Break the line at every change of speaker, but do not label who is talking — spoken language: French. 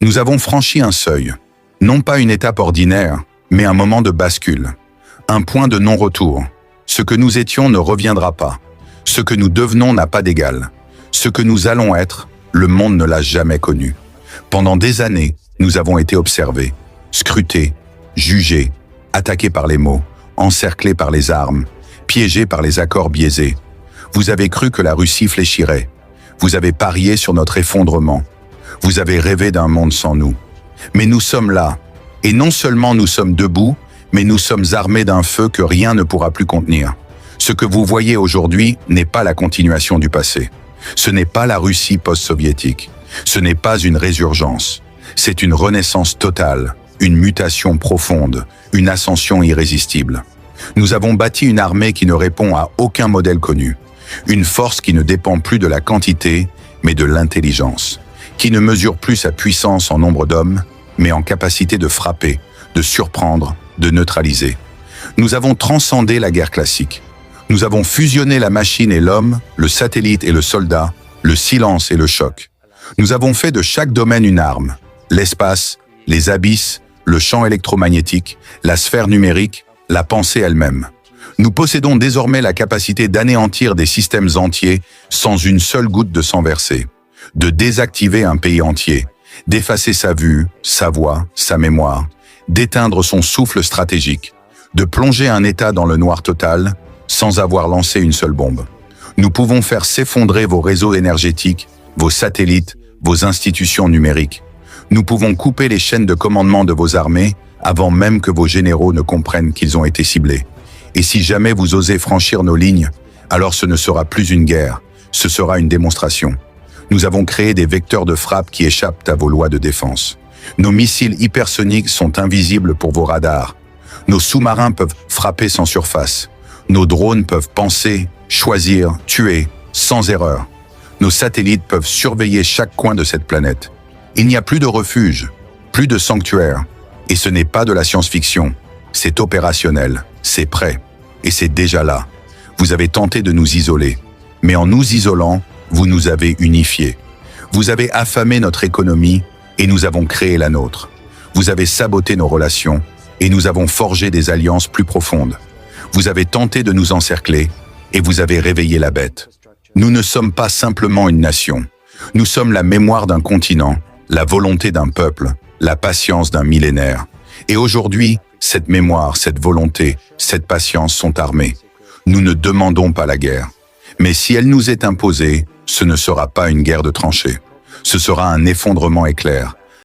Nous avons franchi un seuil, non pas une étape ordinaire, mais un moment de bascule, un point de non-retour. Ce que nous étions ne reviendra pas. Ce que nous devenons n'a pas d'égal. Ce que nous allons être, le monde ne l'a jamais connu. Pendant des années, nous avons été observés, scrutés, jugés, attaqués par les mots, encerclés par les armes, piégés par les accords biaisés. Vous avez cru que la Russie fléchirait. Vous avez parié sur notre effondrement. Vous avez rêvé d'un monde sans nous. Mais nous sommes là. Et non seulement nous sommes debout, mais nous sommes armés d'un feu que rien ne pourra plus contenir. Ce que vous voyez aujourd'hui n'est pas la continuation du passé. Ce n'est pas la Russie post-soviétique. Ce n'est pas une résurgence. C'est une renaissance totale, une mutation profonde, une ascension irrésistible. Nous avons bâti une armée qui ne répond à aucun modèle connu. Une force qui ne dépend plus de la quantité, mais de l'intelligence. Qui ne mesure plus sa puissance en nombre d'hommes, mais en capacité de frapper, de surprendre, de neutraliser. Nous avons transcendé la guerre classique. Nous avons fusionné la machine et l'homme, le satellite et le soldat, le silence et le choc. Nous avons fait de chaque domaine une arme. L'espace, les abysses, le champ électromagnétique, la sphère numérique, la pensée elle-même. Nous possédons désormais la capacité d'anéantir des systèmes entiers sans une seule goutte de sang versé, de désactiver un pays entier, d'effacer sa vue, sa voix, sa mémoire, d'éteindre son souffle stratégique, de plonger un État dans le noir total sans avoir lancé une seule bombe. Nous pouvons faire s'effondrer vos réseaux énergétiques, vos satellites, vos institutions numériques. Nous pouvons couper les chaînes de commandement de vos armées avant même que vos généraux ne comprennent qu'ils ont été ciblés. Et si jamais vous osez franchir nos lignes, alors ce ne sera plus une guerre, ce sera une démonstration. Nous avons créé des vecteurs de frappe qui échappent à vos lois de défense. Nos missiles hypersoniques sont invisibles pour vos radars. Nos sous-marins peuvent frapper sans surface. Nos drones peuvent penser, choisir, tuer, sans erreur. Nos satellites peuvent surveiller chaque coin de cette planète. Il n'y a plus de refuge, plus de sanctuaire. Et ce n'est pas de la science-fiction. C'est opérationnel, c'est prêt. Et c'est déjà là. Vous avez tenté de nous isoler. Mais en nous isolant, vous nous avez unifiés. Vous avez affamé notre économie et nous avons créé la nôtre. Vous avez saboté nos relations et nous avons forgé des alliances plus profondes. Vous avez tenté de nous encercler et vous avez réveillé la bête. Nous ne sommes pas simplement une nation. Nous sommes la mémoire d'un continent, la volonté d'un peuple, la patience d'un millénaire. Et aujourd'hui, cette mémoire, cette volonté, cette patience sont armées. Nous ne demandons pas la guerre. Mais si elle nous est imposée, ce ne sera pas une guerre de tranchées. Ce sera un effondrement éclair,